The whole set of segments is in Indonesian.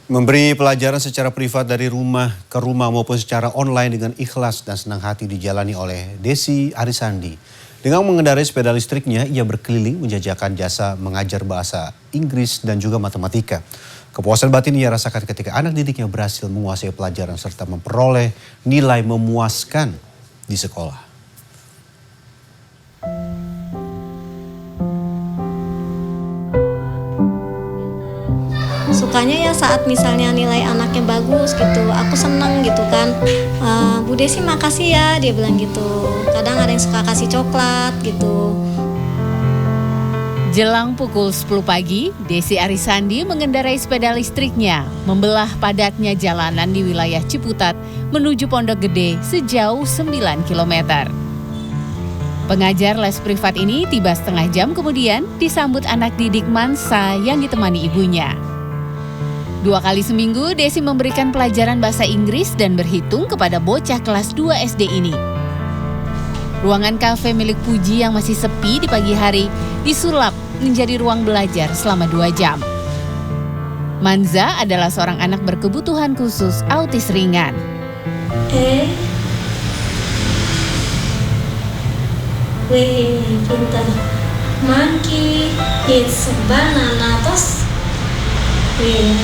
Memberi pelajaran secara privat dari rumah ke rumah maupun secara online dengan ikhlas dan senang hati dijalani oleh Desi Arisandi. Dengan mengendarai sepeda listriknya, ia berkeliling menjajakan jasa mengajar bahasa Inggris dan juga matematika. Kepuasan batin ia rasakan ketika anak didiknya berhasil menguasai pelajaran serta memperoleh nilai memuaskan di sekolah. Sukanya ya saat misalnya nilai anaknya bagus gitu, aku seneng gitu kan. Bu Desi makasih ya, dia bilang gitu. Kadang ada yang suka kasih coklat gitu. Jelang pukul 10 pagi, Desi Arisandi mengendarai sepeda listriknya membelah padatnya jalanan di wilayah Ciputat menuju Pondok Gede sejauh 9 km. Pengajar les privat ini tiba setengah jam kemudian disambut anak didik Mansa yang ditemani ibunya. 2 kali seminggu, Desi memberikan pelajaran bahasa Inggris dan berhitung kepada bocah kelas 2 SD ini. Ruangan kafe milik Puji yang masih sepi di pagi hari disulap menjadi ruang belajar selama 2 jam. Manza adalah seorang anak berkebutuhan khusus autis ringan. Wih, pintar. Monkey eats banana toast. Wih,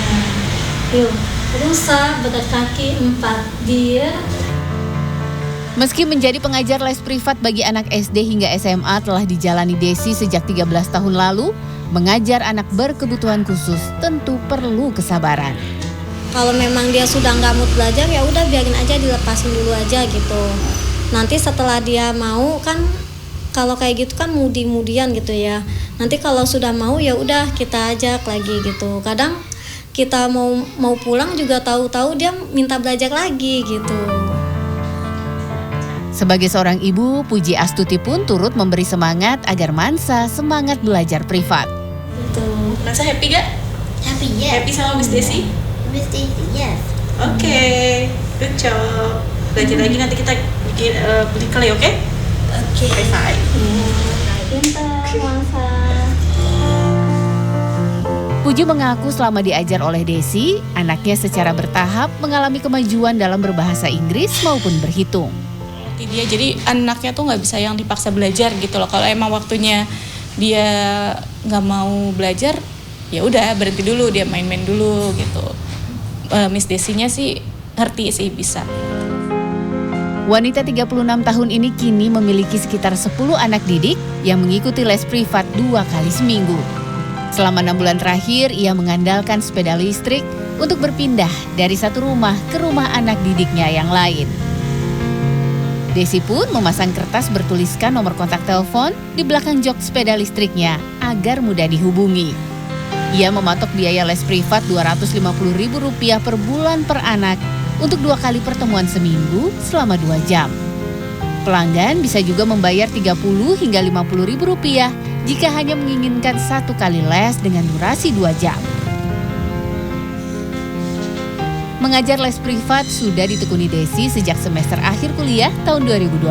yuk, rusa berkaki 4 dia. Meski menjadi pengajar les privat bagi anak SD hingga SMA telah dijalani Desi sejak 13 tahun lalu, mengajar anak berkebutuhan khusus tentu perlu kesabaran. Kalau memang dia sudah nggak mood belajar, ya udah biarin aja, dilepasin dulu aja gitu. Nanti setelah dia mau kan, kalau kayak gitu kan mudi-mudian gitu ya. Nanti kalau sudah mau ya udah kita ajak lagi gitu. Kadang kita mau pulang juga tahu-tahu dia minta belajar lagi gitu. Sebagai seorang ibu, Puji Astuti pun turut memberi semangat agar Mansa semangat belajar privat. Gitu. Mansa happy gak? Happy, yes. Happy sama Miss Desi? Miss Desi, yes. Oke, good job. Belajar lagi nanti kita bikin beli clay, oke? Oke. Bye. Pintar, Mansa. Puji mengaku selama diajar oleh Desi, anaknya secara bertahap mengalami kemajuan dalam berbahasa Inggris maupun berhitung. Dia jadi anaknya tuh nggak bisa yang dipaksa belajar gitu loh. Kalau emang waktunya dia nggak mau belajar, ya udah berhenti dulu, dia main-main dulu gitu. Miss Desinya sih ngerti sih, bisa. Wanita 36 tahun ini kini memiliki sekitar 10 anak didik yang mengikuti les privat 2 kali seminggu. Selama 6 bulan terakhir, ia mengandalkan sepeda listrik untuk berpindah dari satu rumah ke rumah anak didiknya yang lain. Desi pun memasang kertas bertuliskan nomor kontak telepon di belakang jok sepeda listriknya agar mudah dihubungi. Ia mematok biaya les privat Rp250.000 per bulan per anak untuk 2 kali pertemuan seminggu selama 2 jam. Pelanggan bisa juga membayar Rp30 hingga Rp50.000 jika hanya menginginkan 1 kali les dengan durasi 2 jam. Mengajar les privat sudah ditekuni Desi sejak semester akhir kuliah tahun 2012.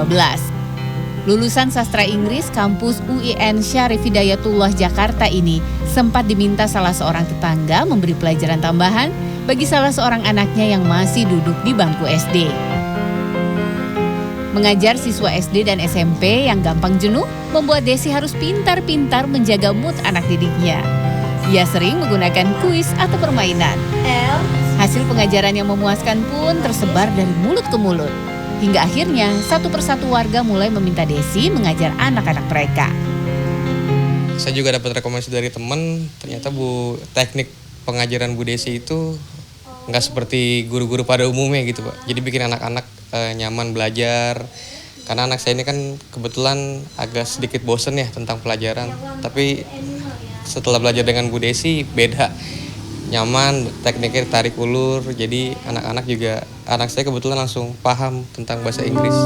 Lulusan sastra Inggris kampus UIN Syarif Hidayatullah Jakarta ini sempat diminta salah seorang tetangga memberi pelajaran tambahan bagi salah seorang anaknya yang masih duduk di bangku SD. Mengajar siswa SD dan SMP yang gampang jenuh membuat Desi harus pintar-pintar menjaga mood anak didiknya. Ia sering menggunakan kuis atau permainan. Hasil pengajaran yang memuaskan pun tersebar dari mulut ke mulut. Hingga akhirnya satu persatu warga mulai meminta Desi mengajar anak-anak mereka. Saya juga dapat rekomendasi dari teman, ternyata teknik pengajaran Bu Desi itu nggak seperti guru-guru pada umumnya gitu Pak. Jadi bikin anak-anak nyaman belajar. Karena anak saya ini kan kebetulan agak sedikit bosen ya tentang pelajaran. Tapi setelah belajar dengan Bu Desi beda. Nyaman, tekniknya tarik ulur, jadi anak saya kebetulan langsung paham tentang bahasa Inggris.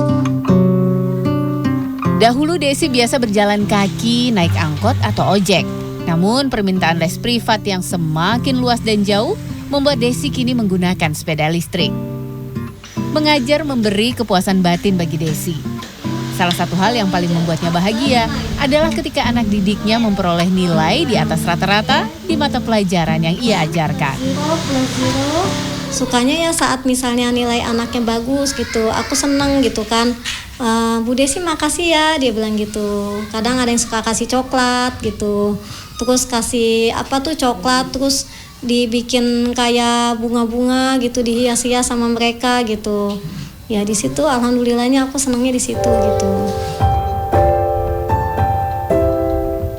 Dahulu Desi biasa berjalan kaki, naik angkot atau ojek. Namun permintaan les privat yang semakin luas dan jauh membuat Desi kini menggunakan sepeda listrik. Mengajar memberi kepuasan batin bagi Desi. Salah satu hal yang paling membuatnya bahagia adalah ketika anak didiknya memperoleh nilai di atas rata-rata di mata pelajaran yang ia ajarkan. Sukanya ya saat misalnya nilai anaknya bagus gitu, aku seneng gitu kan. Bu Desi makasih ya, dia bilang gitu. Kadang ada yang suka kasih coklat gitu, terus kasih coklat, terus dibikin kayak bunga-bunga gitu, dihias-hias sama mereka gitu. Ya di situ alhamdulillahnya aku senangnya di situ gitu.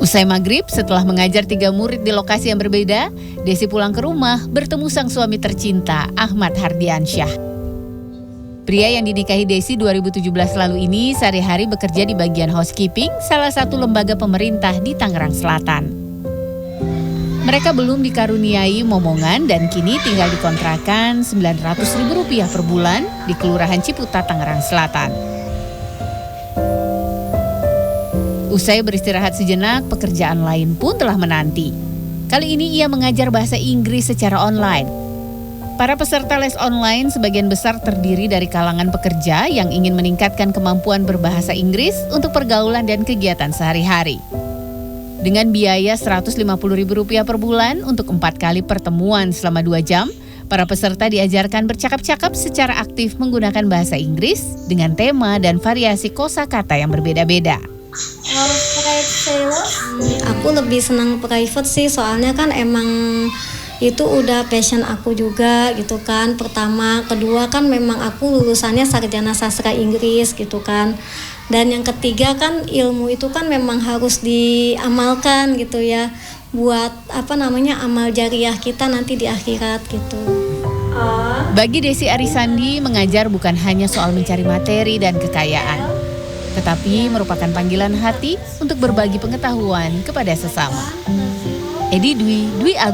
Usai maghrib, setelah mengajar 3 murid di lokasi yang berbeda, Desi pulang ke rumah bertemu sang suami tercinta, Ahmad Hardiansyah. Pria yang dinikahi Desi 2017 lalu ini sehari-hari bekerja di bagian housekeeping salah satu lembaga pemerintah di Tangerang Selatan. Mereka belum dikaruniai momongan dan kini tinggal di kontrakan Rp900.000 per bulan di Kelurahan Ciputat, Tangerang Selatan. Usai beristirahat sejenak, pekerjaan lain pun telah menanti. Kali ini ia mengajar bahasa Inggris secara online. Para peserta les online sebagian besar terdiri dari kalangan pekerja yang ingin meningkatkan kemampuan berbahasa Inggris untuk pergaulan dan kegiatan sehari-hari. Dengan biaya Rp150.000 per bulan untuk 4 kali pertemuan selama 2 jam, para peserta diajarkan bercakap-cakap secara aktif menggunakan bahasa Inggris dengan tema dan variasi kosakata yang berbeda-beda. Aku lebih senang private sih, soalnya kan emang itu udah passion aku juga gitu kan. Pertama, kedua kan memang aku lulusannya sarjana sastra Inggris gitu kan. Dan yang ketiga kan ilmu itu kan memang harus diamalkan gitu ya, buat amal jariah kita nanti di akhirat gitu. Bagi Desi Arisandi, mengajar bukan hanya soal mencari materi dan kekayaan, tetapi merupakan panggilan hati untuk berbagi pengetahuan kepada sesama. Edi Dwi